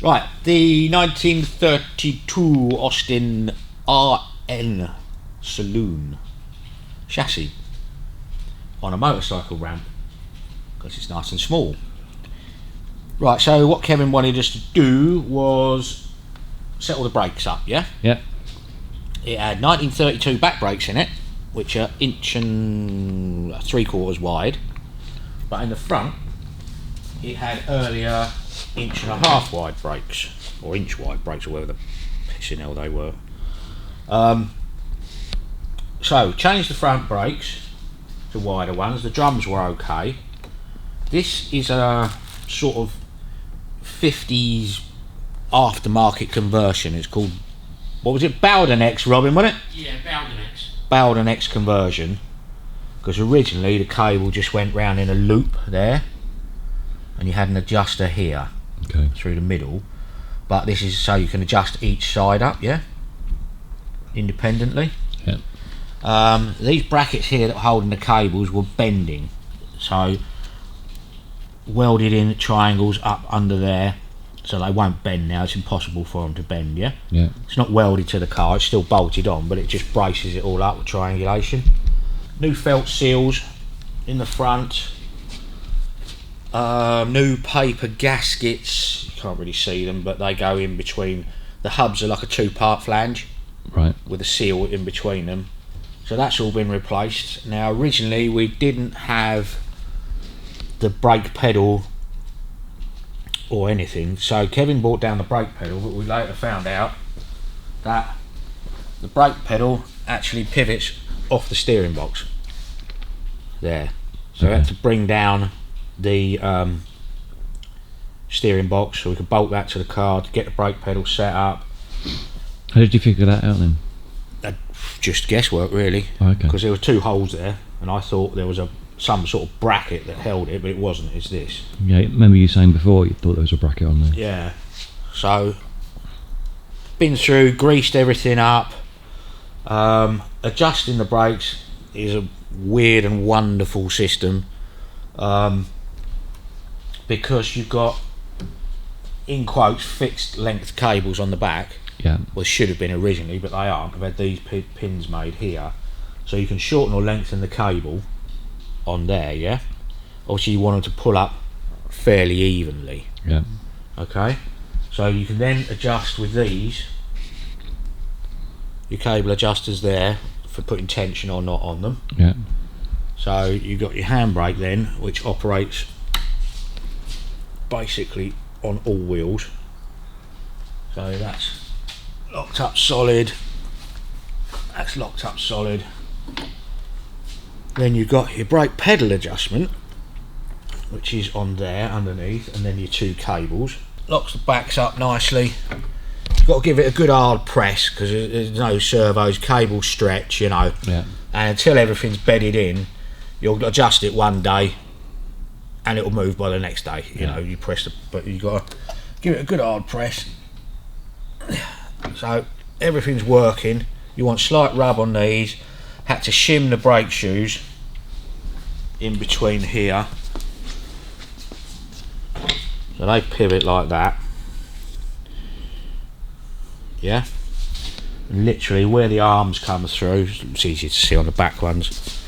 Right, the 1932 Austin RN Saloon chassis on a motorcycle ramp because it's nice and small. Right, so what Kevin wanted us to do was set all the brakes up, yeah? Yeah. It had 1932 back brakes in it, which are 1.75 inches wide, but in the front it had earlier 1.5 inch wide brakes, or inch wide brakes, or whatever the pissing hell they were. So changed the front brakes to wider ones. The drums were okay. This is a sort of 50s aftermarket conversion. It's called, what was it, Bowden X, Robin, wasn't it? Yeah, Bowden X. Bowden X conversion, because originally the cable just went round in a loop there, and you had an adjuster here through the middle, but this is so you can adjust each side up, yeah, independently. Yeah. These brackets here that were holding the cables were bending, so welded in triangles up under there, so they won't bend now. It's impossible for them to bend, yeah? Yeah. It's not welded to the car, it's still bolted on, but it just braces it all up with triangulation. New felt seals in the front. New paper gaskets. You can't really see them, but they go in between. The hubs are like a 2-part flange, right, with a seal in between them. So that's all been replaced. Now originally we didn't have the brake pedal or anything, so Kevin brought down the brake pedal, but we later found out that the brake pedal actually pivots off the steering box there, so we had to bring down the steering box so we could bolt that to the car to get the brake pedal set up. How did you figure that out then? Just guesswork really, because there were 2 holes there, and I thought there was some sort of bracket that held it, but it wasn't. It's this. Yeah, remember you saying before you thought there was a bracket on there. Yeah. So been through, greased everything up. Adjusting the brakes is a weird and wonderful system, because you've got, in quotes, fixed length cables on the back. Yeah. Well, should have been originally, but they aren't. I've had these pins made here, so you can shorten or lengthen the cable on there, yeah? Obviously you want them to pull up fairly evenly. Yeah. Okay, so you can then adjust with these, your cable adjusters there, for putting tension or not on them. Yeah. So you've got your handbrake then, which operates basically on all wheels. So that's locked up solid, that's locked up solid. Then you've got your brake pedal adjustment, which is on there underneath, and then your 2 cables. Locks the backs up nicely. You've got to give it a good hard press because there's no servos, cables stretch, you know. Yeah. And until everything's bedded in, you'll adjust it one day and it'll move by the next day. You know, you press the, but you've got to give it a good hard press. So everything's working. You want slight rub on these. Had to shim the brake shoes in between here, so they pivot like that, yeah, and literally where the arms come through, it's easy to see on the back ones.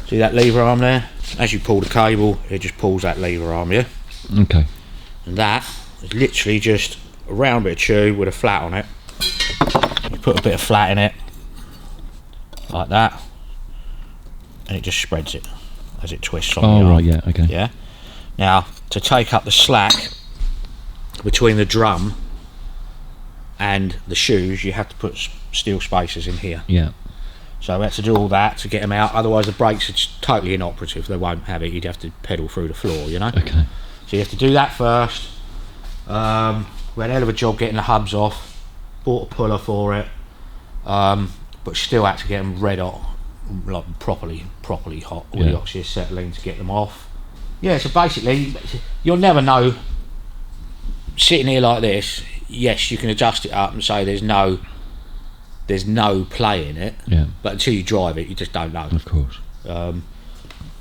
See that lever arm there? As you pull the cable, it just pulls that lever arm, yeah? Okay. And that is literally just a round bit of tube with a flat on it. You put a bit of flat in it like that, and it just spreads it as it twists on the arm. Right, yeah, okay. Yeah. Now, to take up the slack between the drum and the shoes, you have to put steel spacers in here. Yeah. So we had to do all that to get them out, otherwise the brakes are totally inoperative. They won't have it. You'd have to pedal through the floor, you know. Okay. So you have to do that first. We had a hell of a job getting the hubs off. Bought a puller for it, but still had to get them red hot, like properly hot with the oxyacetylene to get them off. Yeah, so basically you'll never know. Sitting here like this, yes, you can adjust it up and say there's no play in it. Yeah. But until you drive it, you just don't know. Of course.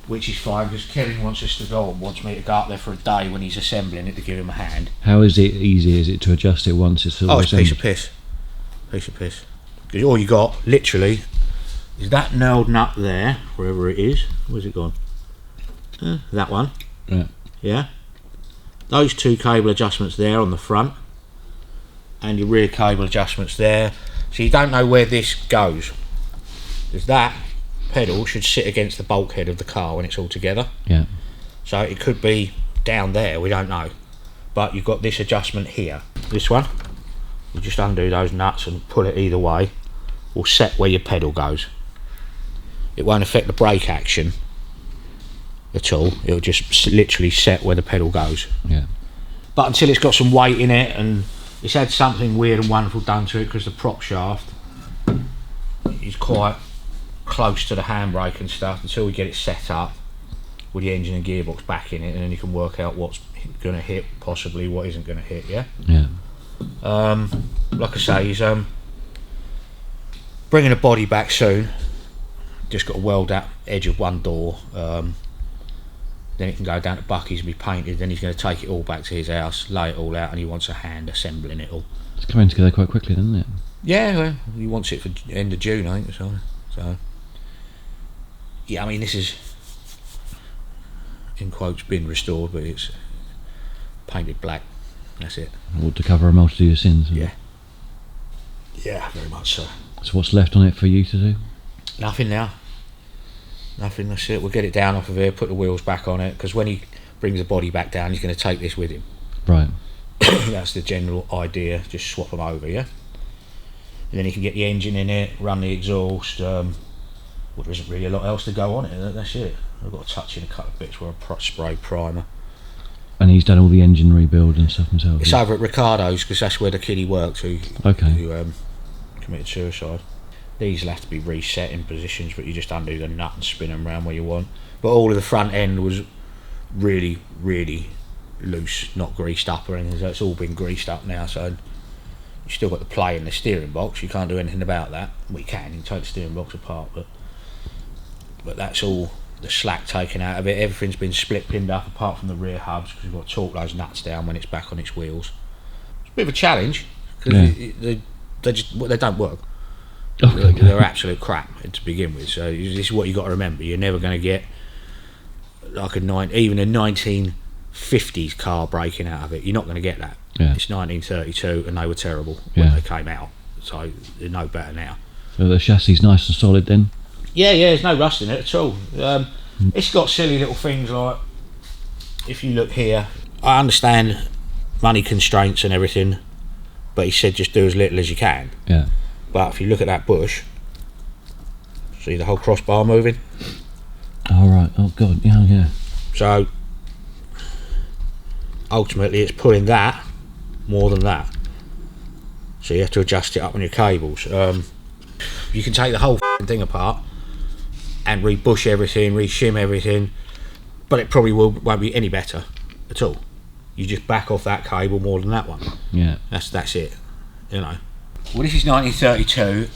which is fine because Kevin wants me to go up there for a day when he's assembling it to give him a hand. How is it easy? Is it to adjust it once it's all it's a piece of piss. Piece of piss. Because all you got, literally, is that knurled nut there, wherever it is. Where's it gone? That one. Yeah. Yeah. Those two cable adjustments there on the front, and your rear cable adjustments there. So you don't know where this goes. Because that pedal should sit against the bulkhead of the car when it's all together. Yeah. So it could be down there, we don't know. But you've got this adjustment here. This one, you just undo those nuts and pull it either way. Will set where your pedal goes. It won't affect the brake action at all. It'll just literally set where the pedal goes. Yeah. But until it's got some weight in it, and it's had something weird and wonderful done to it, because the prop shaft is quite close to the handbrake and stuff, until we get it set up with the engine and gearbox back in it, and then you can work out what's going to hit, possibly what isn't going to hit. Yeah. Like I say, he's bringing the body back soon. Just got to weld that edge of one door. Then it can go down to Bucky's and be painted. Then he's going to take it all back to his house, lay it all out, and he wants a hand assembling it all. It's coming together quite quickly, doesn't it? Yeah, well, he wants it for end of June, I think. So yeah, I mean, this is, in quotes, been restored, but it's painted black. That's it. Or to cover a multitude of sins. Yeah. Yeah, very much so. So what's left on it for you to do? Nothing now. Nothing, that's it. We'll get it down off of here, put the wheels back on it, because when he brings the body back down, he's going to take this with him. Right. That's the general idea, just swap them over, yeah? And then he can get the engine in it, run the exhaust. Well, there isn't really a lot else to go on it, that's it. I've got to touch in a couple of bits where I spray primer. And he's done all the engine rebuild and stuff himself? It's over at Ricardo's, because that's where the kiddie worked who committed suicide. These will have to be reset in positions, but you just undo the nut and spin them around where you want. But all of the front end was really, really loose, not greased up or anything. So it's all been greased up now, so you still got the play in the steering box. You can't do anything about that. Well, you can take the steering box apart, but that's all the slack taken out of it. Everything's been split pinned up apart from the rear hubs, because you've got to torque those nuts down when it's back on its wheels. It's a bit of a challenge, because they don't work. Okay. They're absolute crap to begin with. So this is what you got to remember. You're never going to get like even a 1950s car braking out of it. You're not going to get that. Yeah. It's 1932, and they were terrible when they came out. So they're no better now. So the chassis is nice and solid then? Yeah, there's no rust in it at all. It's got silly little things like, if you look here, I understand money constraints and everything, but he said just do as little as you can. Yeah. But if you look at that bush, see the whole crossbar moving? Oh right, oh god, yeah. So ultimately it's pulling that more than that. So you have to adjust it up on your cables. You can take the whole thing apart and re-bush everything, re-shim everything, but it probably won't be any better at all. You just back off that cable more than that one. Yeah. That's it, you know. Well, this is 1932,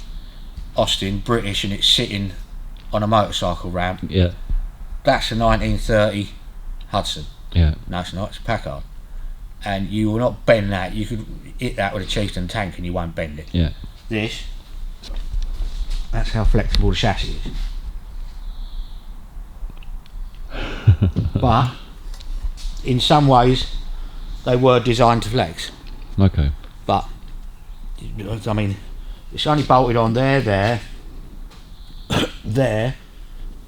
Austin, British, and it's sitting on a motorcycle ramp. Yeah. That's a 1930 Hudson. Yeah. No, it's not, it's a Packard. And you will not bend that. You could hit that with a Chieftain tank and you won't bend it. Yeah. This, that's how flexible the chassis is. But, in some ways, they were designed to flex. Okay. But, I mean, it's only bolted on there, there,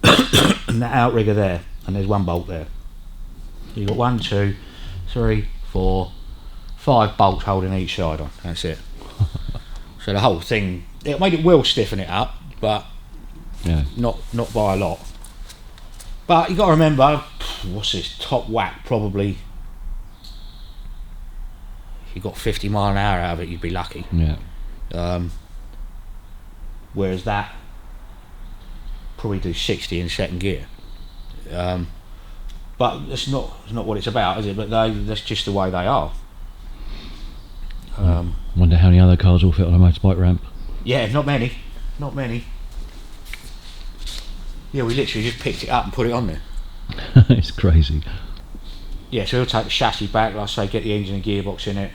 and that outrigger there, and there's one bolt there. You've got 1, 2, 3, 4, 5 bolts holding each side on. That's it. So the whole thing, it made it well stiffen it up, but not by a lot. But you got to remember, what's this top whack? Probably, if you got 50 mile an hour out of it, you'd be lucky. Yeah. Whereas that probably do 60 in second gear. But that's not what it's about, is it? But that's just the way they are. Wonder how many other cars will fit on a motorbike ramp. Yeah, not many. Yeah, we literally just picked it up and put it on there. It's crazy. Yeah, so he'll take the chassis back, like I say, get the engine and gearbox in it,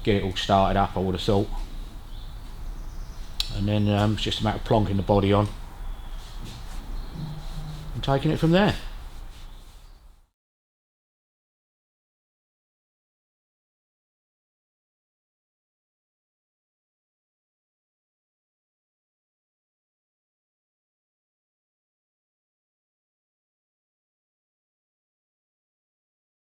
get it all started up, I would have thought. And then it's just a matter of plonking the body on and taking it from there.